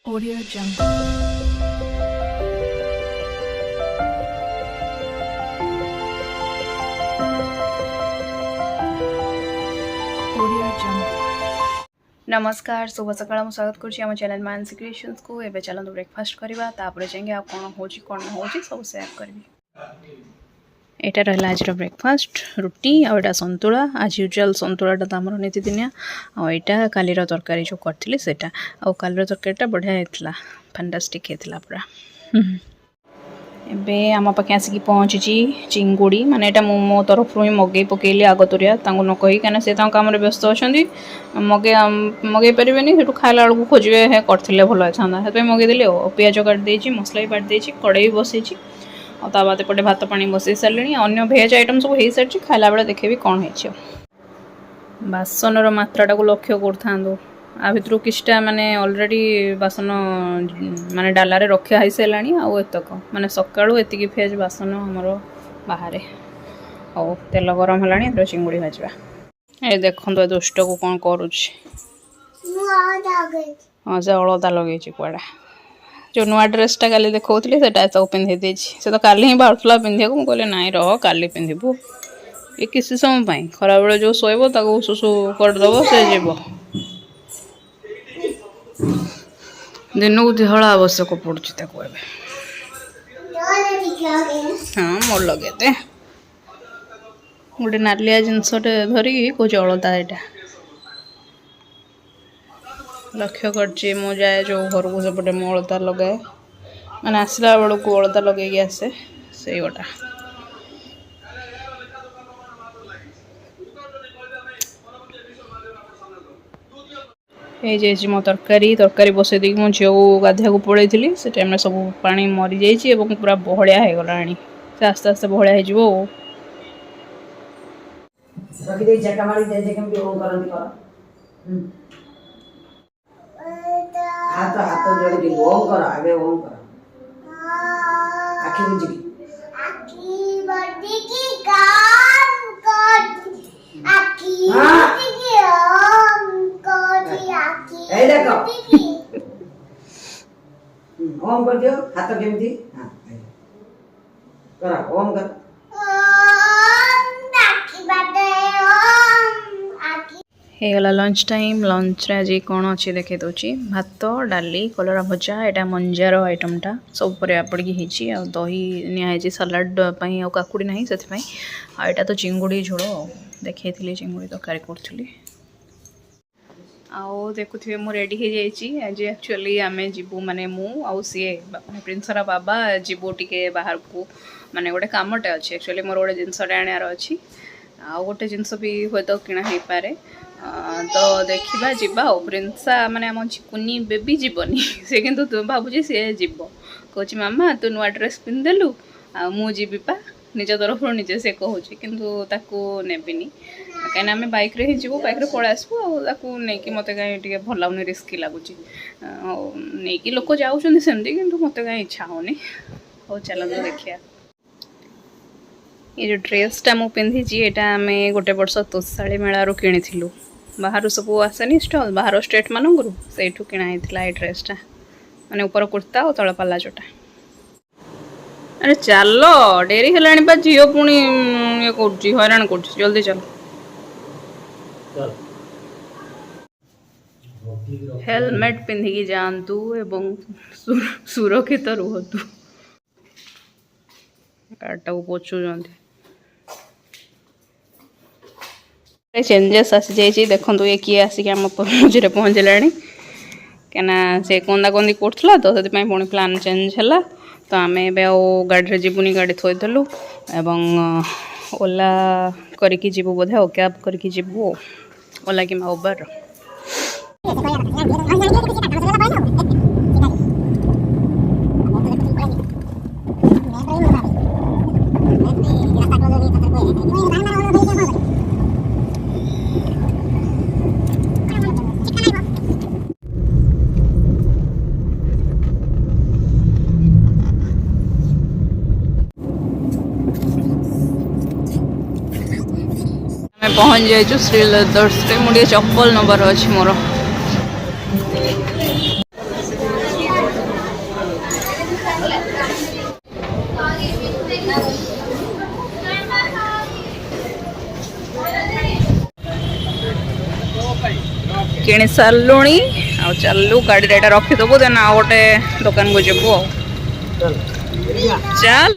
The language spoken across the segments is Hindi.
Audio Jungle. Audio Jungle. नमस्कार शुभ सकाळ मु स्वागत करुछि हम चैनल मानसी क्रिएशंस को। एबे चलंतु ब्रेकफास्ट करबा तापर जाएंगे आ कोन होची कोन होची सब शेयर करबी। एटा रहला आज ब्रेकफास्ट रुटी आ एटा संतुला आज यूजुअल संतुलाटा त हमर नीतिदिनिया आ एटा कालीर तरकारी जो करथिली सेटा आ कालीर तरकारीटा बढ़िया हेतला फैंटास्टिक हेतला पूरा। एबे आम पाखे आसिक पहुँची चिंगुड़ी माने एटा मो तरफ ही मगे पकेली आगतुरिया न कही कहीं से कम व्यस्त अच्छा मगे पारे से खाला बेलू खोजे हे करते भल था से मगेदेली पिज काटिदेची मसला भी बाटिदेची कड़े भी बसई ता बाद एपटे भात पानी बसई सारे अन्य भेज आइटम सब हो सारी खाला बेले देखे कौन हो बासन मात्रा को लक्ष्य कर आ भितर किछटा माने ऑलरेडी बासन माने डालारे रखा हो सारा आतक माने सकाळू एतिकी फेज बासन हमर बाहर आ तेल गरम है चिंगुड़ी भाजवा ये देखो दुष्ट को कौन करुच्ची हाँ से अलता लगे कड़ा जो नुआ ड्रेसटा काली देखी से पिंधे से तो काली ही बाहर पिंधा को कहले नाई रह काली पिंधबू ये किसी समय खरा बेले जो शोब सुसु करदब से जीव दिन को दिहला आवश्यक पड़ुची हाँ मोर लगे गोटे नालिया जिनसटे धरिकी कौच अलता यहाँ लक्ष्य करची मु जाए जो घर को सेपटे मु अलता लगाए मैंने आसला बेलू को अलता लगे आसे से गोटा ये मो तरकारी बसई दी मो झील को गाधिया को पड़े से टाइम सब पानी मरी जाइए पूरा बहलिया हो गला से आस्ते आस्ते बहलिया हो ओम कर दियो हाथ केमती हां करा ओम कर हेगला लंच टाइम लंच रे आज कौन अच्छे देखे दूची भात डाली कलरा भजा एटा मंजार आइटमटा सब परिया पड़ी होची आ दही निया सलाड पई आ काकुड़ी नाही सेति पई आ एटा तो चिंगुड़ी झोल देखैथिली चिंगुड़ी तरकारी करथली आउ देखुथिबे मु रेडी हो जाइची आज एक्चुअली आमे जीवु माने मु आउ सीए प्रिंसरा बाबा जीवु टिके बाहर को माने गोटे कामटे अच्छे एक्चुअली मोर गोटे जिनसटे आनियार अच्छी आउ गोटे जिनस भी हुए तो किना हो पारे तो देखा जीवा प्रिंसा माने आम चिकुनी बेबी जीवनी से किंतु भावुची सी जीव कौच मामा तू नुआ ड्रेस पिंधिदेलु आ मु जीवी पा निज तरफ निजे से कहूँ किंतु ताकू नेबिनी कहीं आम बैक रे ही जीवु बैक रे पड़े आसबू नहीं मत कहीं भल लगुनि रिस्की लगुच नहीं लोक जाऊँच सेमती कि मत कहीं इच्छा होनी हो चलते देखिए ये जो ड्रेसटा मु पिंधि यहाँ आम गोटे वर्ष तोषाड़ी मेलू किनी बाहर सब आसेनी स्टल बाहर स्टेट मानू से किणाई ये ड्रेसटा माने ऊपर कुर्ता और तल पाला जोटा अरे चल डेरी है झील पुणी ये कर हैरान कर जल्दी चल हेलमेट पिंधिकी जातु एवं सुरक्षित रुहतु गाड़टा को पोछुं चेंजेस आसी जाइए देखो ये किए आसिक आम मझे पहुँचला क्या से कंदा कंदी करा तो से पुणी प्लान चेंज है तो आम ए गाड़ी जीवनी गाड़ी थोदेलु एवं ओला करके जीवु बोधे और कैब करके जीवु ओला कि उबर पहुँच जाइए श्री लेदर्स मुझे चप्पल नंबर अच्छी मोर किणी सारूणी आ चलू गाड़ी एटा रखीदेबू देन आ गोटे दुकान को जीवु चल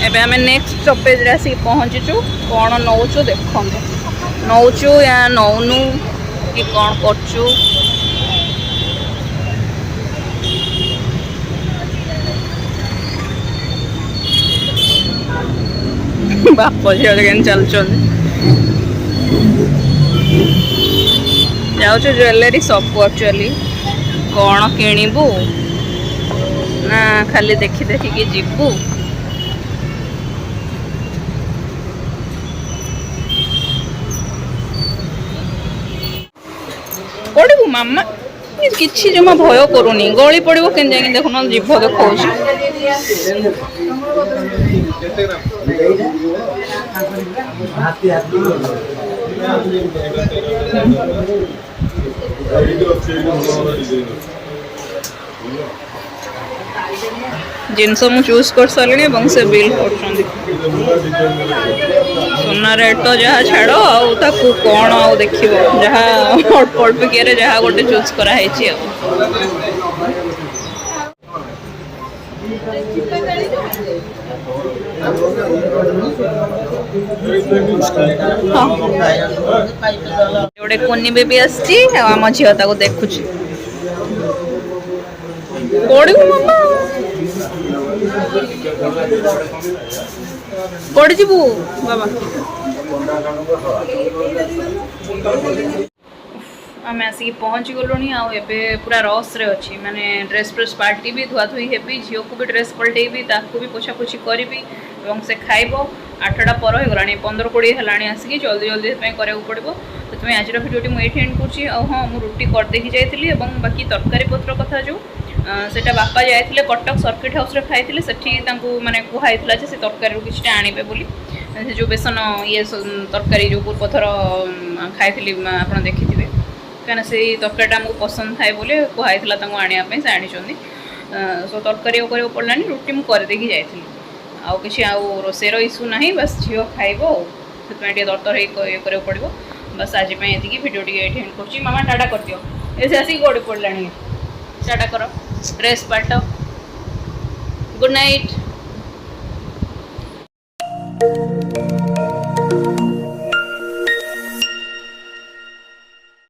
एबे आमे नेक्स्ट स्टॉपेज रे आसी पहुंचीचु कौन नौचु देखु नौचु या नौनु कि कौन करचु बाप झील के चलुन जाऊँ ज्वेलरी शॉप को एक्चुअली कौन किणबू ना खाली देखी देखिकी जीवु पड़ू मामा किसी जमा भय करूनी गली पड़ो के देखुन जीभ देखा जिनस मु चूज कर सारे से बिल कर सोना रेट तो जहाँ छाड़ आउ कौन आउ देख जहाँ अल्प अल्प किए जहाँ गोटे चूज कराई गोटे कुनी बेबी आम झील देखु पड़ी जीवु बाबा आम आसिक पहुँची गलुँ आबे पूरा रस रे अच्छी माने ड्रेस फ्रेस पार्टी भी धुआ धुई हेबी झील को भी ड्रेस पलटेबी ताकू भी पोछापोछी करी से खाइब 8टा पर हो गला 15-20 है आसिक जल्दी जल्दी कराया पड़ो तो तुम्हें आज भिडियोटी मुझे एंड करुँची हाँ मुझे रुटी करदेकी जाइली बाकी तरकारी पत्र कथा जो सेटा बापा जाइए कटक सर्किट हाउस रे खाई से माने कहुई से तरकारी किसी आणवे बोली से जो बेसन ये तरकारी जो पूर्व थर खाई आप देखी थे कहीं से तरकारी आमको पसंद थाए बोले कहुई आने से आनी सो तरकारी कर पड़लानी रुटी मुझे करदेकी जाइली आउ कि रोषेर इश्यू ना बस झील खाइब से तरतर ये पड़ो बस आज ये भिडियो एंड कर मामा टाटा कर दियो ऐसे आसिक गड़ी पड़ा टाटा कर ड्रेस पाट गुड नाइट।